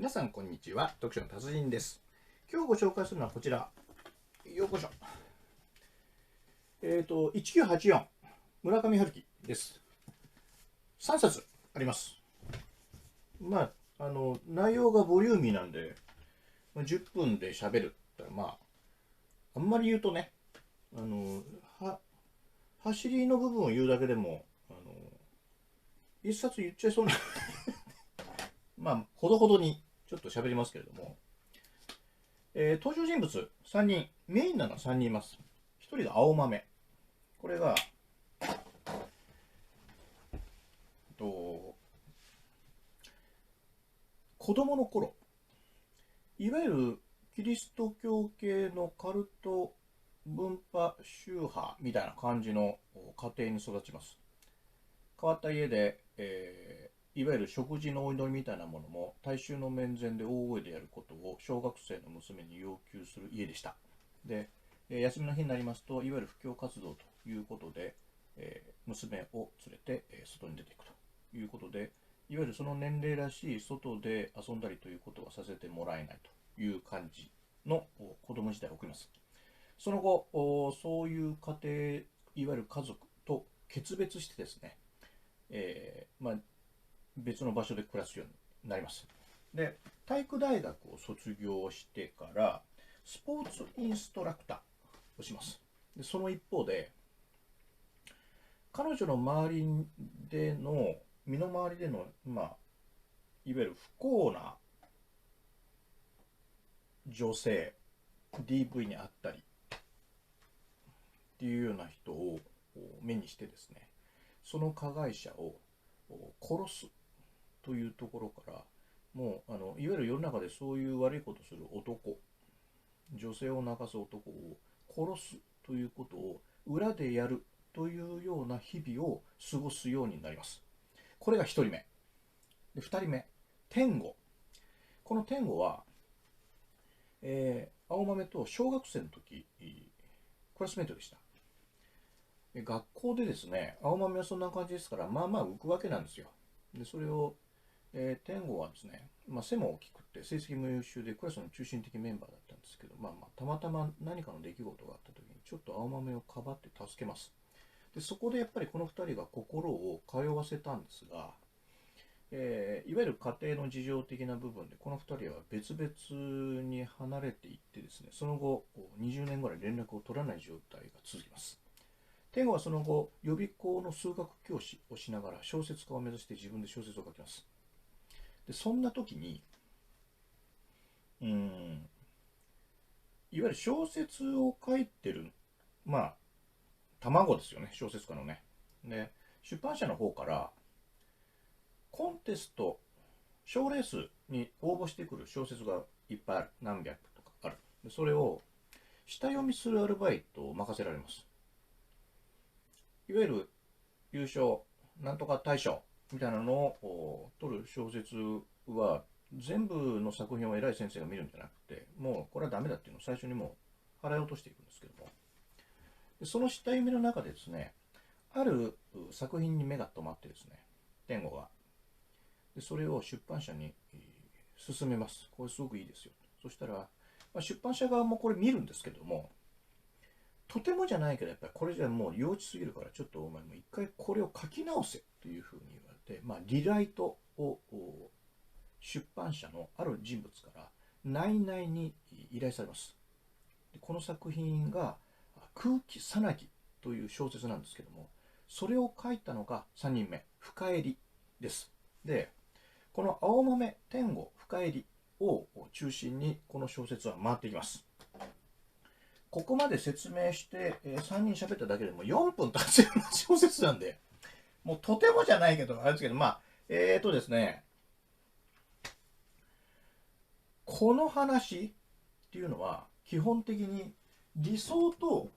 皆さんこんにちは、読書の達人です。今日ご紹介するのはこちら。ようこしょ。1984村上春樹です。3冊あります。内容がボリューミーなんで、10分で喋るってあんまり言うとね、走りの部分を言うだけでも、1冊言っちゃいそうなほどほどにちょっと喋りますけれども、登場人物3人、メインなのは3人います。1人が青豆。これが、子供の頃、いわゆるキリスト教系のカルト分派宗派みたいな感じの家庭に育ちます。変わった家で、いわゆる食事のお祈りみたいなものも大衆の面前で大声でやることを小学生の娘に要求する家でした。で、休みの日になりますと、いわゆる布教活動ということで、娘を連れて外に出ていくということで、いわゆるその年齢らしい外で遊んだりということはさせてもらえないという感じの子供時代を送ります。その後、そういう家庭、いわゆる家族と決別してですね、別の場所で暮らすようになります。で、体育大学を卒業してからスポーツインストラクターをします。で、その一方で彼女の周りでの身の回りでのいわゆる不幸な女性 DV にあったりっていうような人を目にしてですね、その加害者を殺すというところから、もういわゆる世の中でそういう悪いことする男、女性を泣かす男を殺すということを裏でやるというような日々を過ごすようになります。これが1人目で、2人目、天吾。この天吾は、青豆と小学生の時クラスメートでした。学校でですね、青豆はそんな感じですから、浮くわけなんですよ。で、それを、天吾はですね、背も大きくって成績も優秀でクラスの中心的メンバーだったんですけど、たまたま何かの出来事があった時にちょっと青豆をかばって助けます。で、そこでやっぱりこの2人が心を通わせたんですが、いわゆる家庭の事情的な部分でこの2人は別々に離れていってですね、その後20年ぐらい連絡を取らない状態が続きます。天吾はその後予備校の数学教師をしながら小説家を目指して自分で小説を書きます。で、そんな時にいわゆる小説を書いてる卵ですよね、小説家のね。で、出版社の方からコンテスト賞レースに応募してくる小説がいっぱいある。何百とかある。で、それを下読みするアルバイトを任せられます。いわゆる優勝なんとか大賞みたいなのを取る小説は全部の作品を偉い先生が見るんじゃなくて、もうこれはダメだっていうのを最初にもう払い落としていくんですけども、その下読みの中でですね、ある作品に目が留まってですね、天吾がでそれを出版社に勧めます。これすごくいいですよ。そしたら、出版社側もこれ見るんですけども、とてもじゃないけどやっぱりこれじゃもう幼稚すぎるから、ちょっとお前も一回これを書き直せというふうに言われて、リライトを出版社のある人物から内々に依頼されます。で、この作品が空気さなぎという小説なんですけども、それを書いたのが3人目、深入りです。で、この青豆、天吾、深入りを中心にこの小説は回っていきます。ここまで説明して3人喋っただけでも4分経つような小説なんで、もうとてもじゃないけど、あれですけど、ですね、この話っていうのは基本的に理想と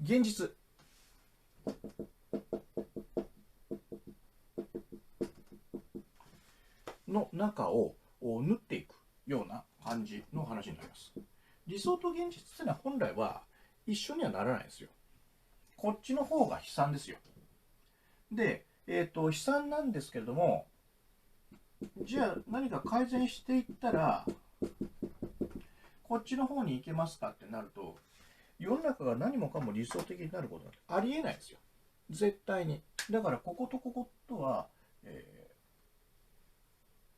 現実の中を縫っていくような感じの話になります。理想と現実っていうのは本来は一緒にはならないですよ。こっちの方が悲惨ですよ。で、悲惨なんですけれども、じゃあ何か改善していったらこっちの方に行けますかってなると、世の中が何もかも理想的になることなんてありえないですよ、絶対に。だからこことこことは、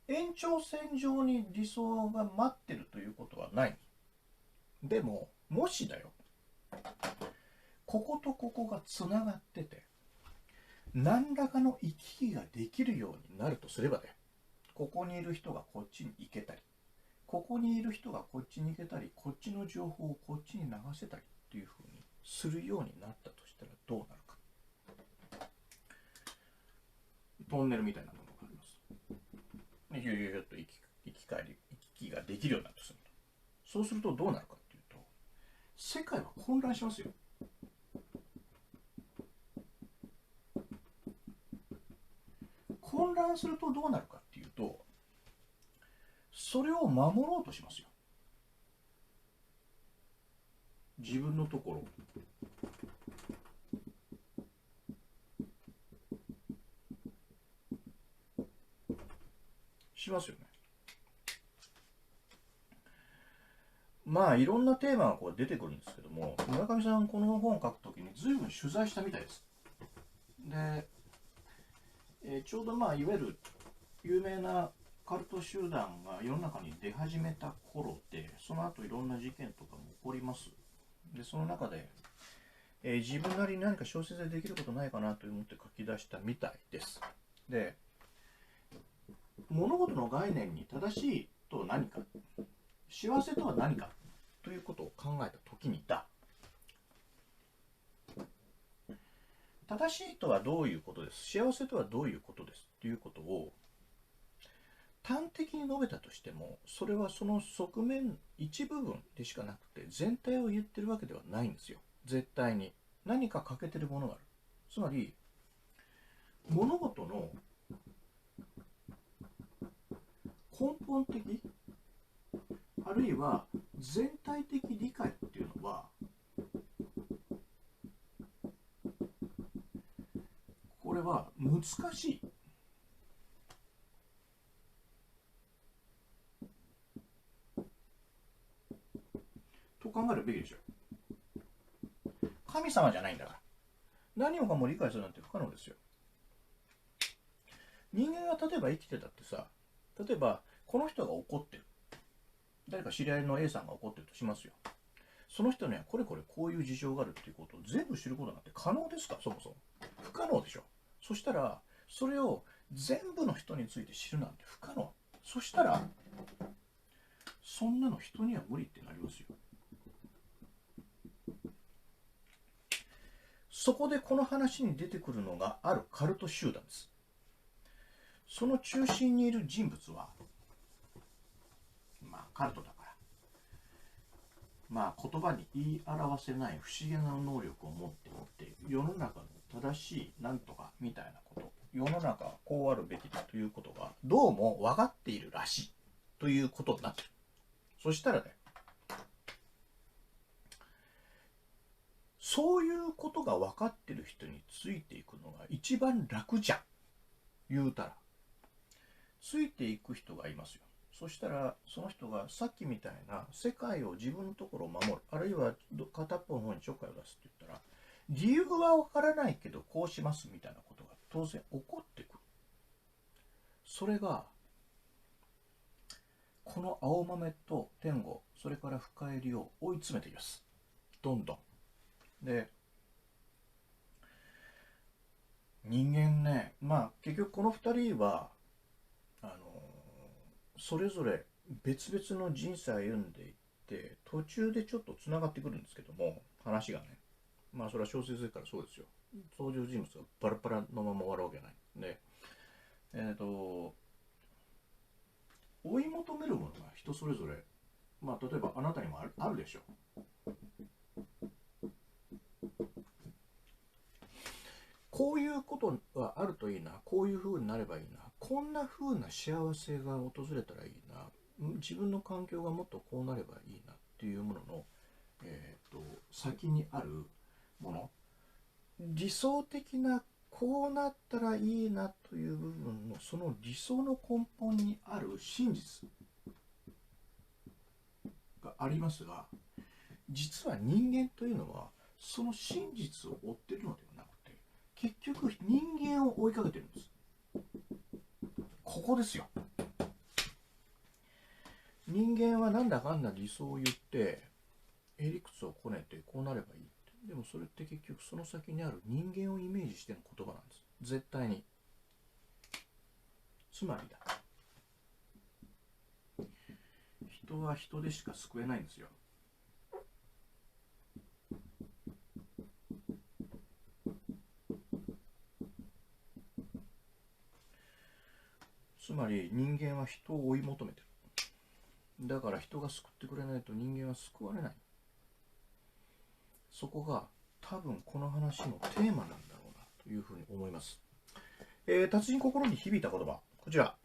延長線上に理想が待ってるということはない。でももしだよ、こことここがつながってて何らかの行き来ができるようになるとすればね、ここにいる人がこっちに行けたり、ここにいる人がこっちに行けたり、こっちの情報をこっちに流せたりっていう風にするようになったとしたらどうなるか。トンネルみたいなものがあります。ヒューヒューヒューと行き来ができるようになるとすると、そうするとどうなるかっていうと、世界は混乱しますよ。混乱するとどうなるかっていうと、それを守ろうとしますよ、自分のところ。しますよね。まあいろんなテーマがこう出てくるんですけども、村上さんこの本を書くときに随分取材したみたいです。で、ちょうどまあいわゆる有名なカルト集団が世の中に出始めた頃で、その後いろんな事件とかも起こります。でその中で、自分なりに何か小説でできることないかなと思って書き出したみたいです。で、物事の概念に正しいとは何か、幸せとは何かということを考えた時に正しいとはどういうことです、幸せとはどういうことですということを端的に述べたとしても、それはその側面一部分でしかなくて全体を言ってるわけではないんですよ。絶対に何か欠けてるものがある。つまり物事の根本的あるいは全体的理解っていうのは、これは難しいと考えるべきでしょう。神様じゃないんだから、何もかも理解するなんて不可能ですよ。人間が例えば生きてたってさ、例えばこの人が怒ってる、誰か知り合いの A さんが怒ってるとしますよ。その人にはこれこれこういう事情があるっていうことを全部知ることなんて可能ですか？そもそも不可能でしょ。そしたらそれを全部の人について知るなんて不可能。そしたらそんなの人には無理ってなりますよ。そこでこの話に出てくるのがあるカルト集団です。その中心にいる人物はまあカルトだから、まあ言葉に言い表せない不思議な能力を持っていて、世の中の正しいなんとかみたいなこと、世の中はこうあるべきだということがどうも分かっているらしいということになってる。そしたらね、そういうことが分かってる人についていくのが一番楽じゃん。言うたらついていく人がいますよ。そしたらその人がさっきみたいな世界を自分のところを守る、あるいは片っぽの方にちょっかいを出すって言ったら、理由は分からないけどこうしますみたいなことが当然起こってくる。それがこの青豆と天狗、それから深入りを追い詰めています、どんどん。で、人間ね、まあ結局この2人はあのそれぞれ別々の人生を歩んでいって、途中でちょっとつながってくるんですけども、話がね、まあそれは小説ですからそうですよ。登場人物がバラバラのまま終わるわけないで、追い求めるものが人それぞれ、まあ例えばあなたにもあるでしょう。こういうことがあるといいな、こういう風になればいいな、こんな風な幸せが訪れたらいいな、自分の環境がもっとこうなればいいなっていうものの、先にあるもの、理想的なこうなったらいいなという部分のその理想の根本にある真実がありますが、実は人間というのはその真実を追っているのではなくて、結局人間を追いかけてるんです。ここですよ。人間はなんだかんだ理想を言ってへりくつをこねてこうなればいいって。でもそれって結局その先にある人間をイメージしての言葉なんです。絶対に。つまりだ、人は人でしか救えないんですよ。つまり人間は人を追い求めてる。だから人が救ってくれないと人間は救われない。そこが多分この話のテーマなんだろうなというふうに思います。達人心に響いた言葉、こちら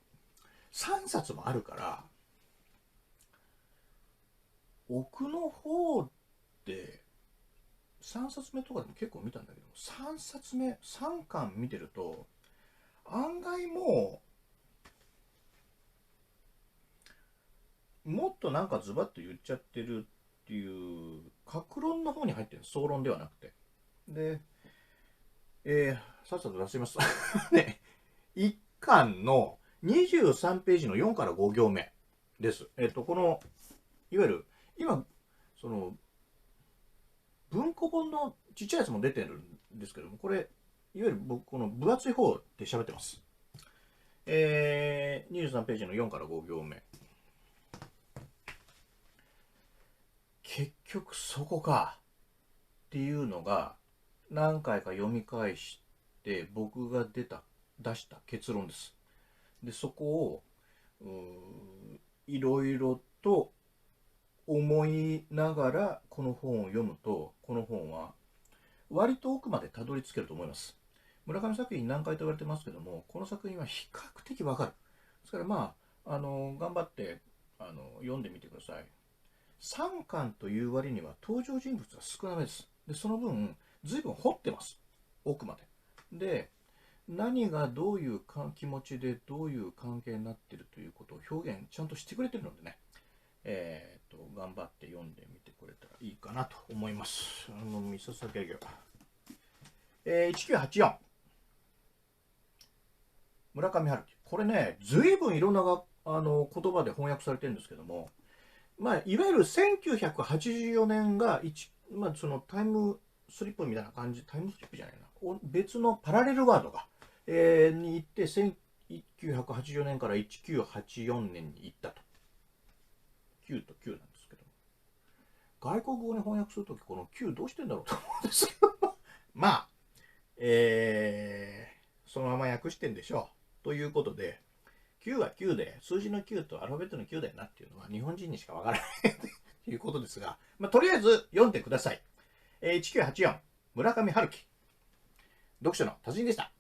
3冊もあるから奥の方で3冊目とかでも結構見たんだけど、3冊目3巻見てると案外もっとなんかズバッと言っちゃってるっていう格論の方に入ってる、総論ではなくて。で、さっさと出しますね。1巻の23ページの4から5行目です。このいわゆる今その文庫本のちっちゃいやつも出てるんですけども、これいわゆる僕この分厚い方で喋ってます。23ページの4から5行目。結局そこかっていうのが何回か読み返して僕が出した結論です。でそこをいろいろと思いながらこの本を読むと、この本は割と奥までたどり着けると思います。村上作品何回と言われてますけども、この作品は比較的わかる。ですから頑張って読んでみてください。3巻という割には登場人物が少なめです。でその分随分掘ってます、奥まで。で何がどういう気持ちでどういう関係になっているということを表現ちゃんとしてくれてるのでね、頑張って読んでみてくれたらいいかなと思います。三笹家業、1984村上春樹、これね随分いろんな言葉で翻訳されてるんですけども、いわゆる1984年がそのタイムスリップみたいな感じ、タイムスリップじゃないな、別のパラレルワードが、に行って1984年から1984年に行ったと。9と9なんですけど、外国語に翻訳するときこの9どうしてんだろうと思うんですけどそのまま訳してんでしょうということで、9は9で数字の9とアルファベットの9だよなっていうのは日本人にしかわからないということですが、とりあえず読んでください。1984村上春樹、読書の達人でした。